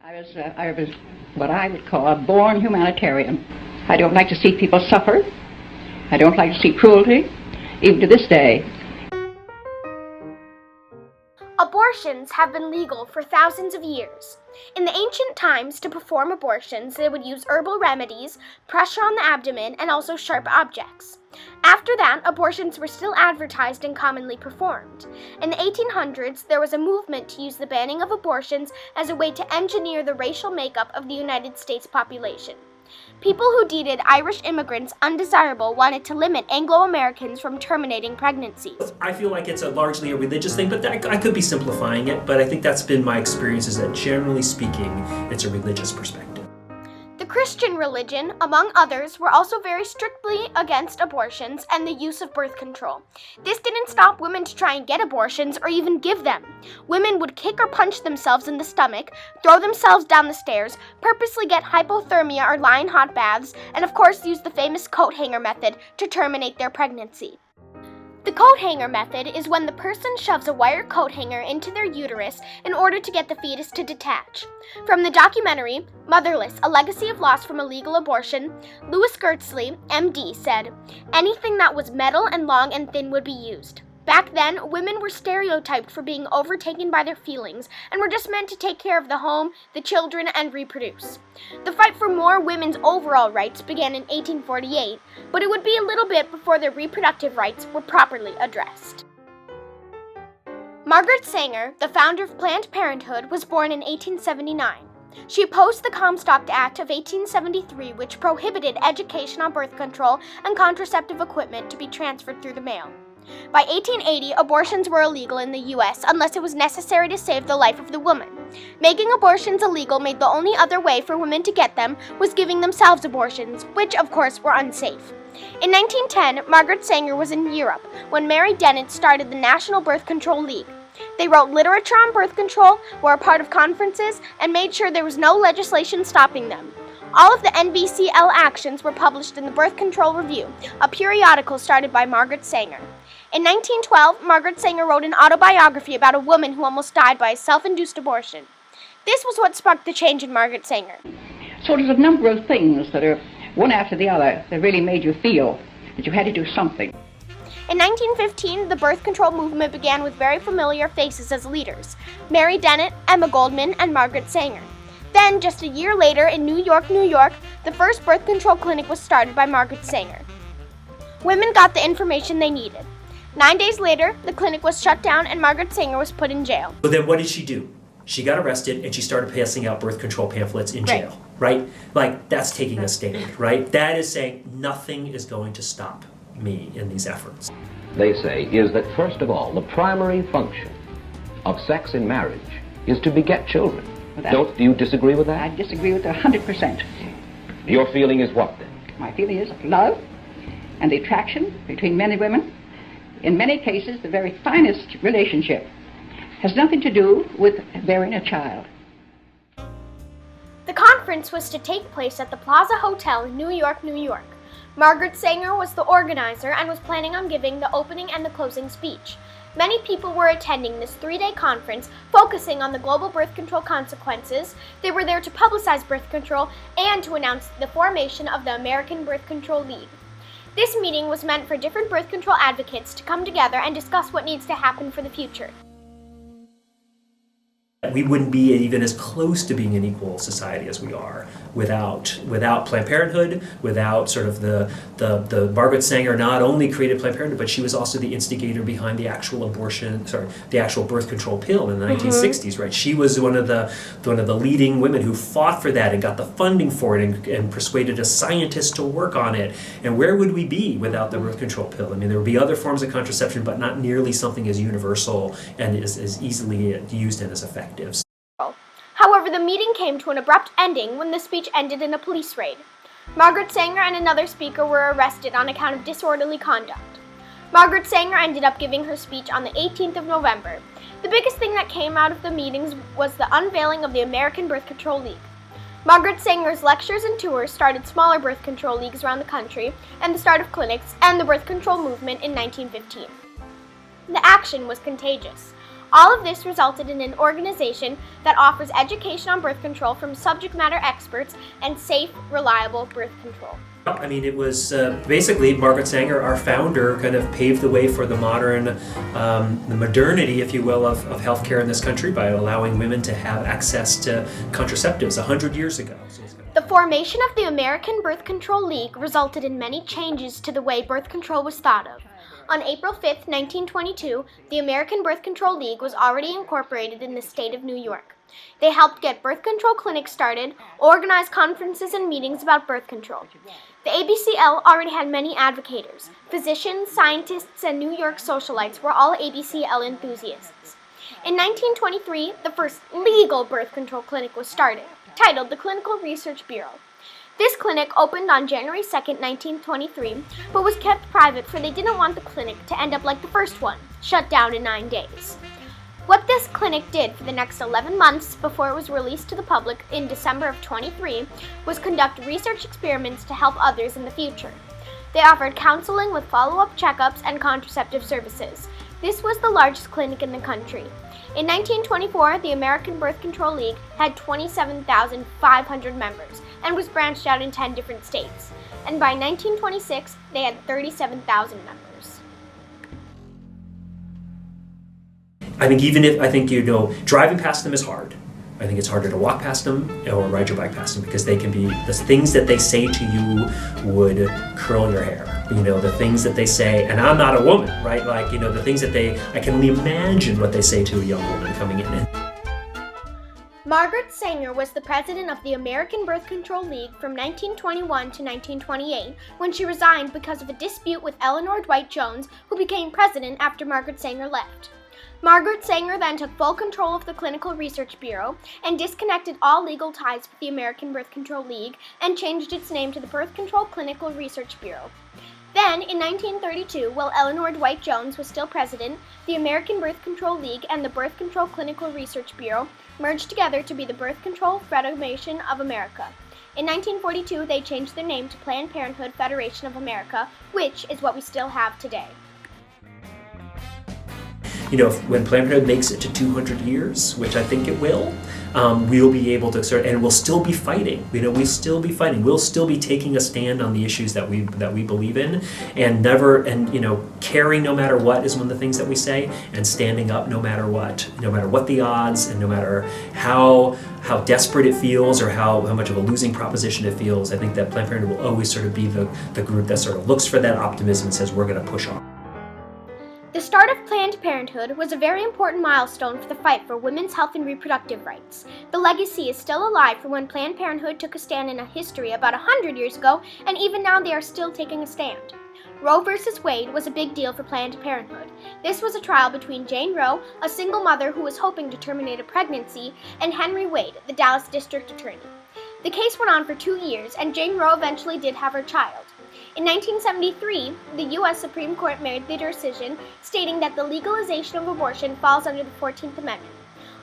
I was what I would call a born humanitarian. I don't like to see people suffer. I don't like to see cruelty, even to this day. Abortions have been legal for thousands of years. In the ancient times, to perform abortions, they would use herbal remedies, pressure on the abdomen, and also sharp objects. After that, abortions were still advertised and commonly performed. In the 1800s, there was a movement to use the banning of abortions as a way to engineer the racial makeup of the United States population. People who deemed Irish immigrants undesirable wanted to limit Anglo-Americans from terminating pregnancies. I feel like it's largely a religious thing, but I could be simplifying it, but I think that's been my experience, is that generally speaking, it's a religious perspective. The Christian religion, among others, were also very strictly against abortions and the use of birth control. This didn't stop women to try and get abortions or even give them. Women would kick or punch themselves in the stomach, throw themselves down the stairs, purposely get hypothermia or lie in hot baths, and of course use the famous coat hanger method to terminate their pregnancy. The coat hanger method is when the person shoves a wire coat hanger into their uterus in order to get the fetus to detach. From the documentary, Motherless, A Legacy of Loss from Illegal Abortion, Louis Gertzley, MD, said, "Anything that was metal and long and thin would be used." Back then, women were stereotyped for being overtaken by their feelings and were just meant to take care of the home, the children, and reproduce. The fight for more women's overall rights began in 1848, but it would be a little bit before their reproductive rights were properly addressed. Margaret Sanger, the founder of Planned Parenthood, was born in 1879. She opposed the Comstock Act of 1873, which prohibited education on birth control and contraceptive equipment to be transferred through the mail. By 1880, abortions were illegal in the U.S. unless it was necessary to save the life of the woman. Making abortions illegal made the only other way for women to get them was giving themselves abortions, which of course were unsafe. In 1910, Margaret Sanger was in Europe when Mary Dennett started the National Birth Control League. They wrote literature on birth control, were a part of conferences, and made sure there was no legislation stopping them. All of the NBCL actions were published in the Birth Control Review, a periodical started by Margaret Sanger. In 1912, Margaret Sanger wrote an autobiography about a woman who almost died by a self-induced abortion. This was what sparked the change in Margaret Sanger. So there's a number of things that are one after the other that really made you feel that you had to do something. In 1915, the birth control movement began with very familiar faces as leaders: Mary Dennett, Emma Goldman, and Margaret Sanger. Then, just a year later, in New York, the first birth control clinic was started by Margaret Sanger. Women got the information they needed. 9 days later, the clinic was shut down and Margaret Sanger was put in jail. So then what did she do? She got arrested and she started passing out birth control pamphlets in jail, right? Like, that's taking a stand, right? That is saying nothing is going to stop me in these efforts. They say, is that first of all, the primary function of sex in marriage is to beget children. Do you disagree with that? I disagree with it 100%. Your feeling is what then? My feeling is love and the attraction between men and women. In many cases, the very finest relationship has nothing to do with bearing a child. The conference was to take place at the Plaza Hotel in New York. Margaret Sanger was the organizer and was planning on giving the opening and the closing speech. Many people were attending this 3-day conference focusing on the global birth control consequences. They were there to publicize birth control and to announce the formation of the American Birth Control League. This meeting was meant for different birth control advocates to come together and discuss what needs to happen for the future. We wouldn't be even as close to being an equal society as we are without Planned Parenthood, without sort of the Margaret Sanger not only created Planned Parenthood, but she was also the instigator behind the actual birth control pill in the 1960s, right? She was one of the leading women who fought for that and got the funding for it and persuaded a scientist to work on it. And where would we be without the birth control pill? I mean, there would be other forms of contraception, but not nearly something as universal and as easily used and as effective. However, the meeting came to an abrupt ending when the speech ended in a police raid. Margaret Sanger and another speaker were arrested on account of disorderly conduct. Margaret Sanger ended up giving her speech on the 18th of November. The biggest thing that came out of the meetings was the unveiling of the American Birth Control League. Margaret Sanger's lectures and tours started smaller birth control leagues around the country and the start of clinics and the birth control movement in 1915. The action was contagious. All of this resulted in an organization that offers education on birth control from subject matter experts and safe, reliable birth control. I mean, it was basically Margaret Sanger, our founder, kind of paved the way for the the modernity, if you will, of healthcare in this country by allowing women to have access to contraceptives 100 years ago. The formation of the American Birth Control League resulted in many changes to the way birth control was thought of. On April 5, 1922, the American Birth Control League was already incorporated in the state of New York. They helped get birth control clinics started, organize conferences and meetings about birth control. The ABCL already had many advocators. Physicians, scientists, and New York socialites were all ABCL enthusiasts. In 1923, the first legal birth control clinic was started, titled the Clinical Research Bureau. This clinic opened on January 2, 1923, but was kept private for they didn't want the clinic to end up like the first one, shut down in 9 days. What this clinic did for the next 11 months before it was released to the public in December of 23 was conduct research experiments to help others in the future. They offered counseling with follow-up checkups and contraceptive services. This was the largest clinic in the country. In 1924, the American Birth Control League had 27,500 members and was branched out in 10 different states. And by 1926, they had 37,000 members. I think driving past them is hard. I think it's harder to walk past them or ride your bike past them because they can be, the things that they say to you would curl your hair. The things that they say, and I'm not a woman, right? The things that I can only imagine what they say to a young woman coming in. Margaret Sanger was the president of the American Birth Control League from 1921 to 1928 when she resigned because of a dispute with Eleanor Dwight Jones, who became president after Margaret Sanger left. Margaret Sanger then took full control of the Clinical Research Bureau and disconnected all legal ties with the American Birth Control League and changed its name to the Birth Control Clinical Research Bureau. Then, in 1932, while Eleanor Dwight Jones was still president, the American Birth Control League and the Birth Control Clinical Research Bureau merged together to be the Birth Control Federation of America. In 1942, they changed their name to Planned Parenthood Federation of America, which is what we still have today. When Planned Parenthood makes it to 200 years, which I think it will, we'll be able to and we'll still be fighting. We'll still be fighting. We'll still be taking a stand on the issues that we believe in, and caring no matter what is one of the things that we say, and standing up no matter what the odds, and no matter how desperate it feels or how much of a losing proposition it feels. I think that Planned Parenthood will always sort of be the group that sort of looks for that optimism and says we're going to push on. The start of Planned Parenthood was a very important milestone for the fight for women's health and reproductive rights. The legacy is still alive from when Planned Parenthood took a stand in a history about 100 years ago, and even now they are still taking a stand. Roe v. Wade was a big deal for Planned Parenthood. This was a trial between Jane Roe, a single mother who was hoping to terminate a pregnancy, and Henry Wade, the Dallas district attorney. The case went on for 2 years, and Jane Roe eventually did have her child. In 1973, the U.S. Supreme Court made the decision stating that the legalization of abortion falls under the 14th Amendment.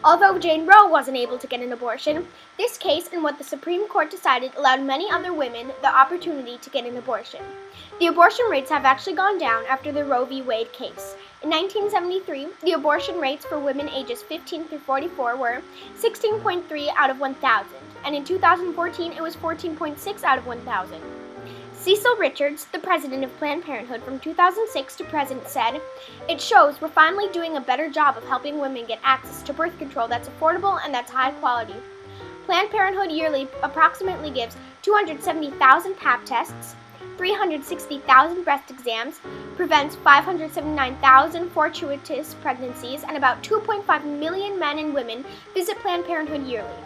Although Jane Roe wasn't able to get an abortion, this case and what the Supreme Court decided allowed many other women the opportunity to get an abortion. The abortion rates have actually gone down after the Roe v. Wade case. In 1973, the abortion rates for women ages 15 through 44 were 16.3 out of 1,000, and in 2014 it was 14.6 out of 1,000. Cecil Richards, the president of Planned Parenthood from 2006 to present, said, "It shows we're finally doing a better job of helping women get access to birth control that's affordable and that's high quality." Planned Parenthood yearly approximately gives 270,000 Pap tests, 360,000 breast exams, prevents 579,000 fortuitous pregnancies, and about 2.5 million men and women visit Planned Parenthood yearly.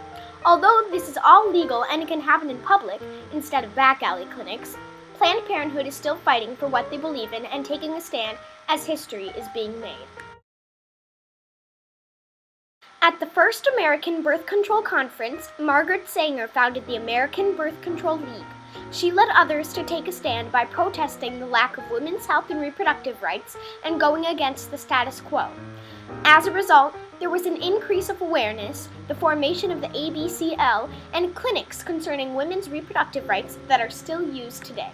Although this is all legal and it can happen in public instead of back alley clinics, Planned Parenthood is still fighting for what they believe in and taking a stand as history is being made. At the first American Birth Control Conference, Margaret Sanger founded the American Birth Control League. She led others to take a stand by protesting the lack of women's health and reproductive rights and going against the status quo. As a result, there was an increase of awareness, the formation of the ABCL, and clinics concerning women's reproductive rights that are still used today.